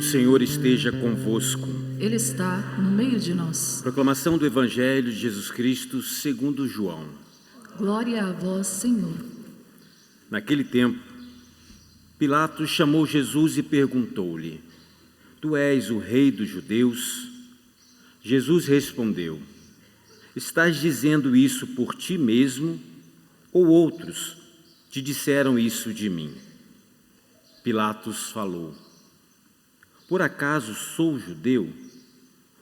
Senhor esteja convosco. Ele está no meio de nós. Proclamação do Evangelho de Jesus Cristo segundo João. Glória a vós, Senhor. Naquele tempo, Pilatos chamou Jesus e perguntou-lhe: Tu és o rei dos judeus? Jesus respondeu: Estás dizendo isso por ti mesmo, ou outros te disseram isso de mim? Pilatos falou: Por acaso sou judeu?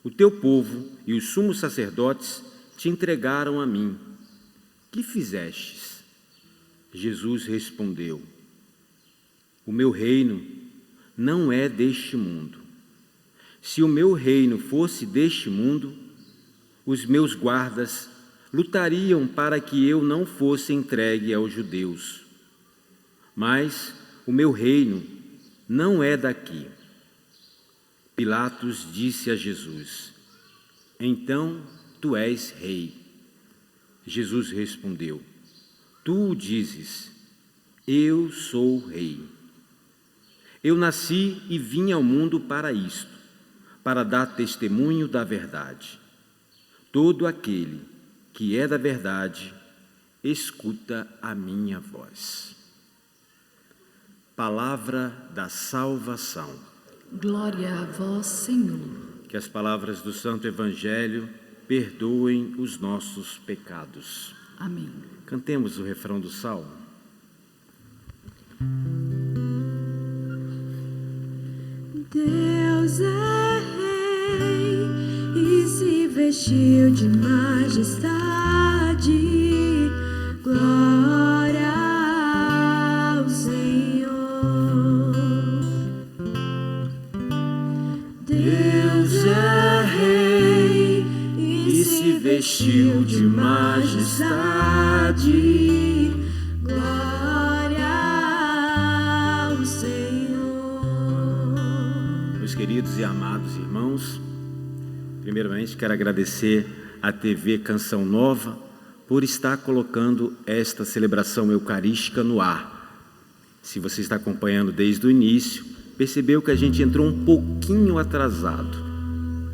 O teu povo e os sumos sacerdotes te entregaram a mim. Que fizestes? Jesus respondeu: O meu reino não é deste mundo. Se o meu reino fosse deste mundo, os meus guardas lutariam para que eu não fosse entregue aos judeus. Mas o meu reino não é daqui. Pilatos disse a Jesus: Então tu és rei. Jesus respondeu: Tu o dizes, eu sou rei. Eu nasci e vim ao mundo para isto, para dar testemunho da verdade. Todo aquele que é da verdade, escuta a minha voz. Palavra da salvação. Glória a vós, Senhor. Que as palavras do Santo Evangelho perdoem os nossos pecados. Amém. Cantemos o refrão do Salmo. Deus é rei e se vestiu de majestade. Glória ao Senhor. Deus é rei e se vestiu de majestade. Glória ao Senhor. Meus queridos e amados irmãos, primeiramente quero agradecer à TV Canção Nova por estar colocando esta celebração eucarística no ar. Se você está acompanhando desde o início, percebeu que a gente entrou um pouquinho atrasado,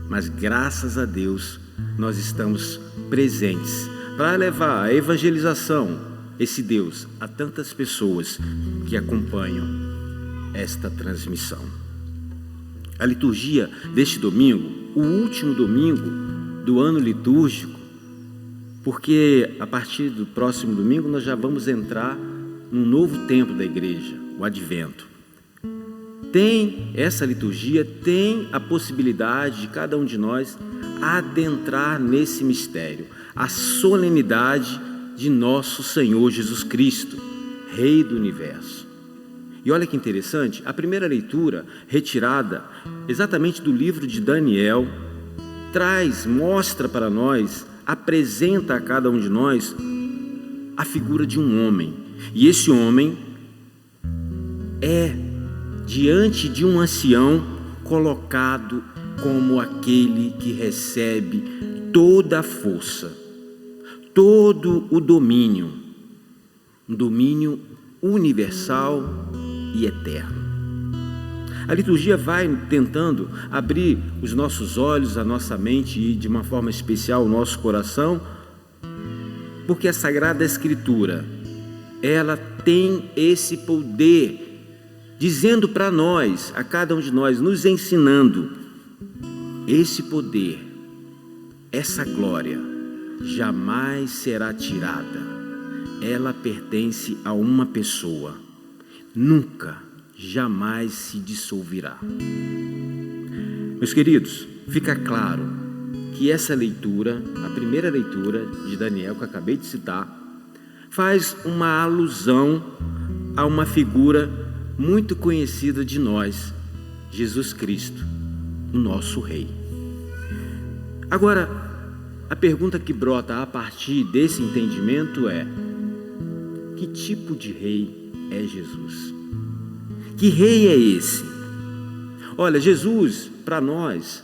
mas graças a Deus nós estamos presentes para levar a evangelização, esse Deus, a tantas pessoas que acompanham esta transmissão. A liturgia deste domingo, o último domingo do ano litúrgico, porque a partir do próximo domingo nós já vamos entrar num novo tempo da igreja, o Advento. Essa liturgia tem a possibilidade de cada um de nós adentrar nesse mistério, a solenidade de nosso Senhor Jesus Cristo, Rei do Universo. E olha que interessante, a primeira leitura, retirada exatamente do livro de Daniel, mostra para nós, apresenta a cada um de nós a figura de um homem. E esse homem é diante de um ancião colocado como aquele que recebe toda a força, todo o domínio, um domínio universal e eterno. A liturgia vai tentando abrir os nossos olhos, a nossa mente e, de uma forma especial, o nosso coração, porque a Sagrada Escritura, ela tem esse poder, dizendo para nós, a cada um de nós, nos ensinando, esse poder, essa glória, jamais será tirada. Ela pertence a uma pessoa, nunca, jamais se dissolverá. Meus queridos, fica claro que essa leitura, a primeira leitura de Daniel que eu acabei de citar, faz uma alusão a uma figura muito conhecida de nós, Jesus Cristo, o nosso Rei. Agora, a pergunta que brota a partir desse entendimento é: que tipo de rei é Jesus? Que rei é esse? Olha, Jesus, para nós,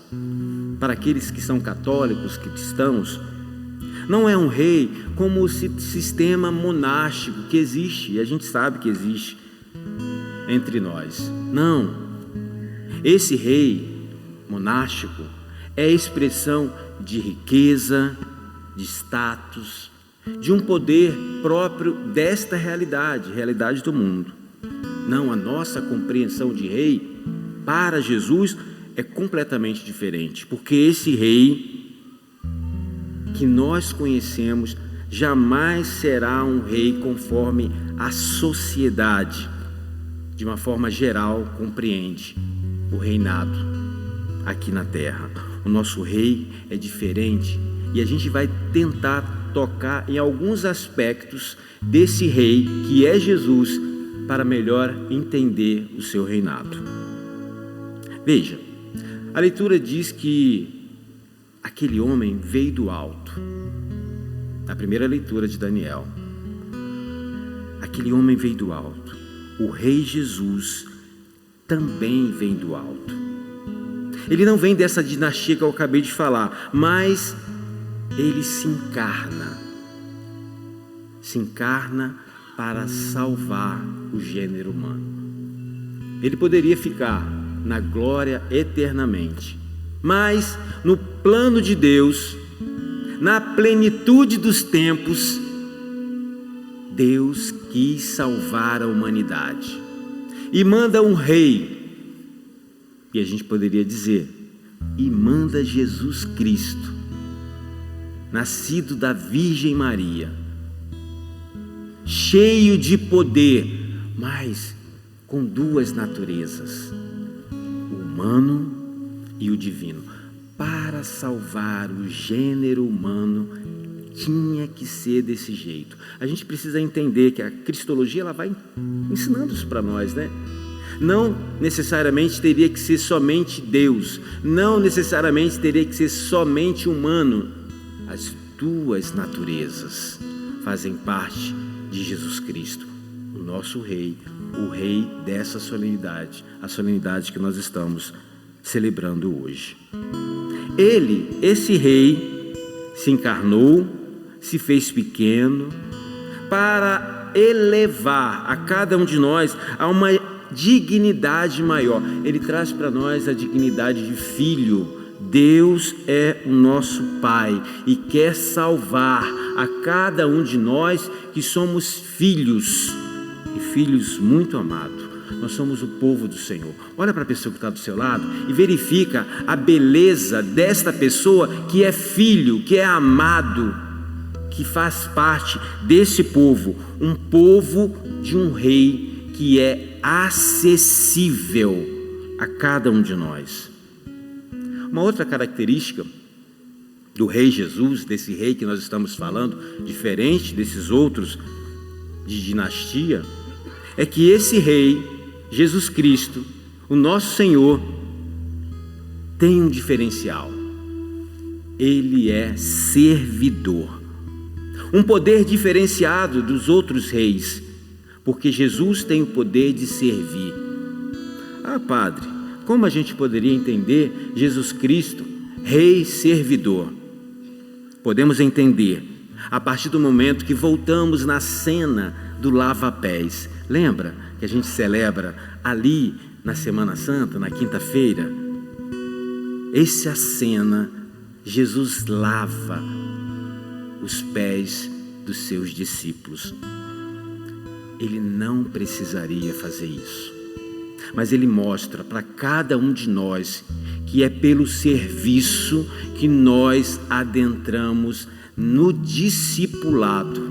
para aqueles que são católicos, cristãos, não é um rei como o sistema monástico que existe, e a gente sabe que existe entre nós. Não. Esse rei monástico é a expressão de riqueza, de status, de um poder próprio desta realidade do mundo. Não, a nossa compreensão de rei para Jesus é completamente diferente, porque esse rei que nós conhecemos jamais será um rei conforme a sociedade, de uma forma geral, compreende o reinado aqui na terra. O nosso rei é diferente e a gente vai tentar tocar em alguns aspectos desse rei que é Jesus para melhor entender o seu reinado. Veja, a leitura diz que aquele homem veio do alto. Na primeira leitura de Daniel, aquele homem veio do alto. O rei Jesus também vem do alto. Ele não vem dessa dinastia que eu acabei de falar, mas ele se encarna para salvar o gênero humano. Ele poderia ficar na glória eternamente, mas no plano de Deus, na plenitude dos tempos, Deus quis salvar a humanidade e manda um rei, e a gente poderia dizer, e manda Jesus Cristo, nascido da Virgem Maria, cheio de poder, mas com duas naturezas, o humano e o divino. Para salvar o gênero humano, tinha que ser desse jeito. A gente precisa entender que a cristologia ela vai ensinando isso para nós, né? Não necessariamente teria que ser somente Deus, não necessariamente teria que ser somente humano. As duas naturezas fazem parte de Jesus Cristo, o nosso rei, o rei dessa solenidade, a solenidade que nós estamos celebrando hoje. Ele, esse rei, se encarnou, se fez pequeno, para elevar a cada um de nós a uma dignidade maior. Ele traz para nós a dignidade de filho. Deus é o nosso Pai e quer salvar a cada um de nós que somos filhos, e filhos muito amados. Nós somos o povo do Senhor. Olha para a pessoa que está do seu lado e verifica a beleza desta pessoa que é filho, que é amado, que faz parte desse povo, um povo de um rei que é acessível a cada um de nós. Uma outra característica do rei Jesus, desse rei que nós estamos falando, diferente desses outros de dinastia, é que esse rei, Jesus Cristo, o nosso Senhor, tem um diferencial. Ele é servidor. Um poder diferenciado dos outros reis, porque Jesus tem o poder de servir. Ah, Padre, como a gente poderia entender Jesus Cristo, rei servidor? Podemos entender a partir do momento que voltamos na cena do lava-pés. Lembra que a gente celebra ali na Semana Santa, na quinta-feira? Essa cena, Jesus lava os pés dos seus discípulos. Ele não precisaria fazer isso, mas ele mostra para cada um de nós que é pelo serviço que nós adentramos no discipulado,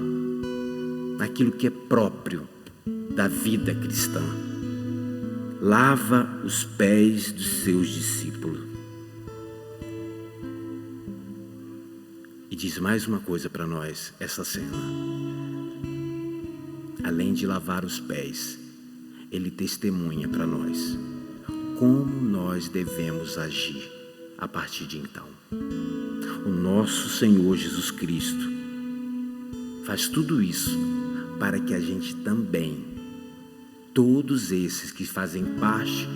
naquilo que é próprio da vida cristã. Lava os pés dos seus discípulos. E diz mais uma coisa para nós, essa cena. Além de lavar os pés, ele testemunha para nós como nós devemos agir a partir de então. O nosso Senhor Jesus Cristo faz tudo isso para que a gente também, todos esses que fazem parte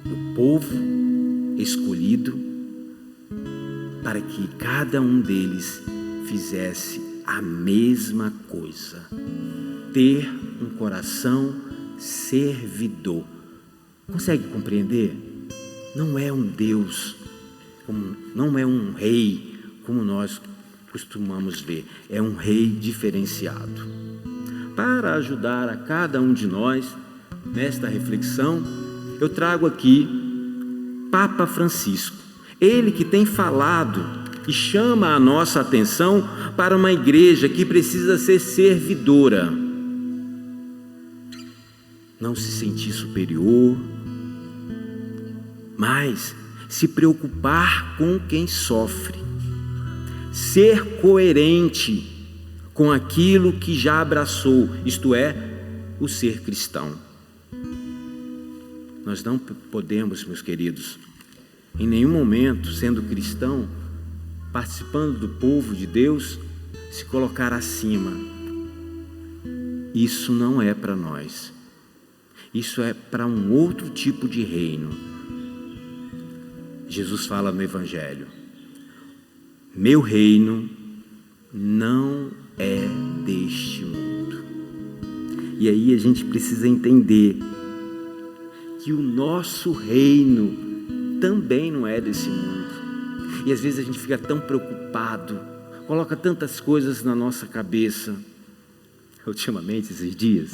do povo escolhido, para que cada um deles fizesse a mesma coisa, ter um coração servidor, Consegue compreender? Não é um Deus, não é um rei como nós costumamos ver. É um rei diferenciado. Para ajudar a cada um de nós nesta reflexão, eu trago aqui Papa Francisco. Ele que tem falado e chama a nossa atenção para uma igreja que precisa ser servidora. Não se sentir superior, mas se preocupar com quem sofre. Ser coerente com aquilo que já abraçou, isto é, o ser cristão. Nós não podemos, meus queridos, em nenhum momento, sendo cristão, participando do povo de Deus, se colocar acima. Isso não é para nós. Isso é para um outro tipo de reino. Jesus fala no Evangelho: meu reino não é deste mundo. E aí a gente precisa entender que o nosso reino também não é desse mundo. E às vezes a gente fica tão preocupado, coloca tantas coisas na nossa cabeça. Ultimamente, esses dias,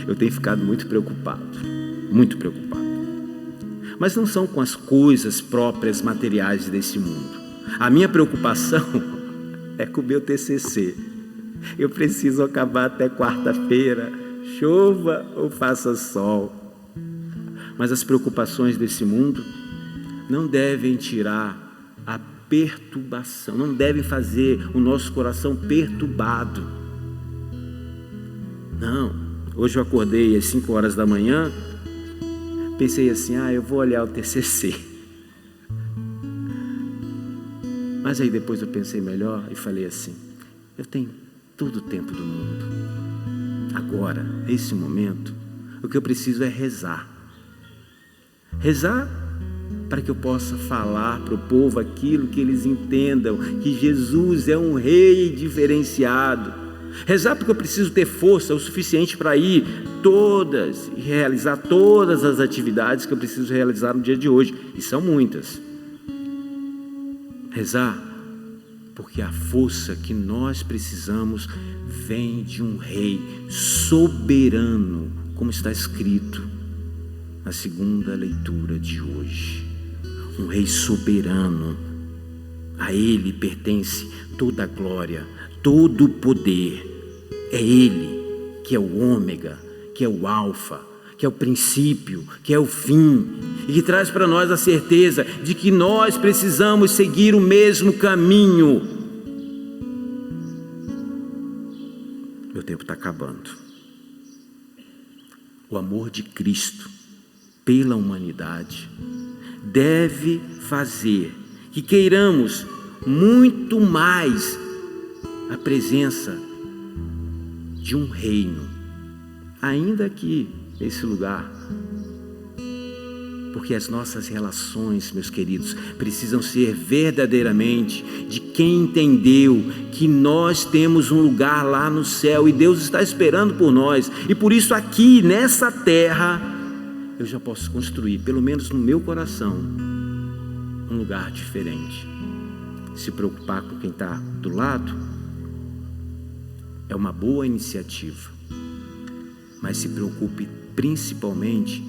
eu tenho ficado muito preocupado. Mas não são com as coisas próprias materiais desse mundo. A minha preocupação é com o meu TCC. Eu preciso acabar até quarta-feira, chova ou faça sol. Mas as preocupações desse mundo não devem tirar a perturbação, não devem fazer o nosso coração perturbado. Não, hoje eu acordei às 5 horas da manhã, pensei assim, eu vou olhar o TCC. Mas aí depois eu pensei melhor e falei assim, eu tenho todo o tempo do mundo. Agora, nesse momento, o que eu preciso é rezar. Rezar para que eu possa falar para o povo aquilo que eles entendam, que Jesus é um rei diferenciado. Rezar porque eu preciso ter força o suficiente para ir todas e realizar todas as atividades que eu preciso realizar no dia de hoje, e são muitas. Rezar porque a força que nós precisamos vem de um rei soberano, como está escrito na segunda leitura de hoje. Um rei soberano, a ele pertence toda a glória, todo o poder. É ele que é o ômega, que é o alfa, que é o princípio, que é o fim, e que traz para nós a certeza de que nós precisamos seguir o mesmo caminho. Meu tempo está acabando. O amor de Cristo pela humanidade deve fazer que queiramos muito mais a presença de um reino, ainda aqui nesse lugar, porque as nossas relações, meus queridos, precisam ser verdadeiramente de quem entendeu que nós temos um lugar lá no céu e Deus está esperando por nós, e por isso aqui nessa terra eu já posso construir, pelo menos no meu coração, um lugar diferente. Se preocupar com quem está do lado é uma boa iniciativa, mas se preocupe principalmente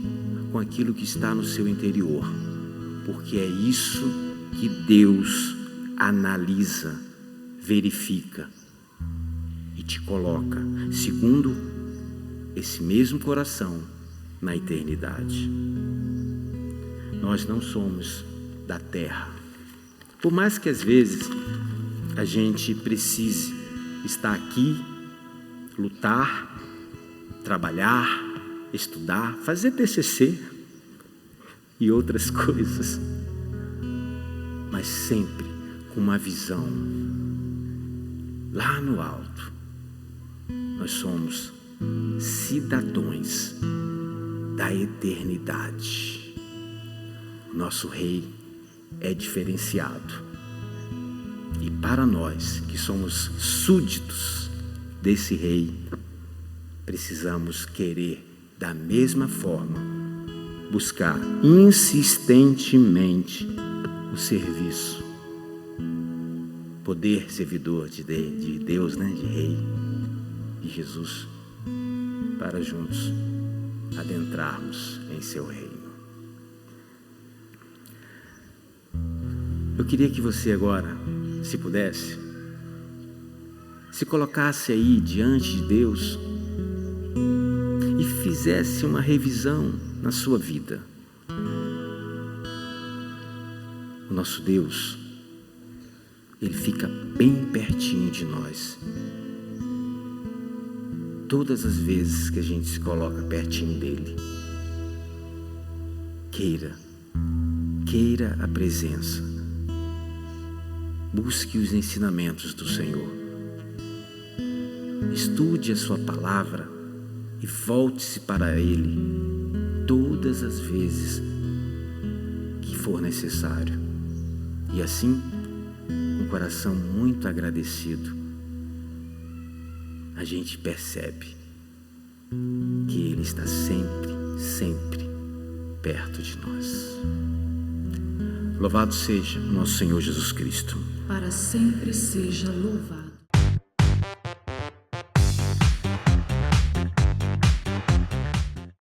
com aquilo que está no seu interior, porque é isso que Deus analisa, verifica e te coloca, segundo esse mesmo coração, na eternidade. Nós não somos da terra, por mais que às vezes a gente precise estar aqui, lutar, trabalhar, estudar, fazer TCC e outras coisas, mas sempre com uma visão lá no alto. Nós somos cidadãos da eternidade. O nosso rei é diferenciado, e para nós que somos súditos desse rei, precisamos querer da mesma forma buscar insistentemente o serviço, poder servidor de Deus, né? De Rei, de Jesus, para juntos adentrarmos em seu reino. Eu queria que você agora, se pudesse, se colocasse aí diante de Deus e fizesse uma revisão na sua vida. O nosso Deus, Ele fica bem pertinho de nós. Todas as vezes que a gente se coloca pertinho dEle, queira a presença, busque os ensinamentos do Senhor, estude a sua palavra e volte-se para Ele todas as vezes que for necessário. E assim, com o coração muito agradecido, a gente percebe que Ele está sempre, sempre perto de nós. Louvado seja o nosso Senhor Jesus Cristo. Para sempre seja louvado.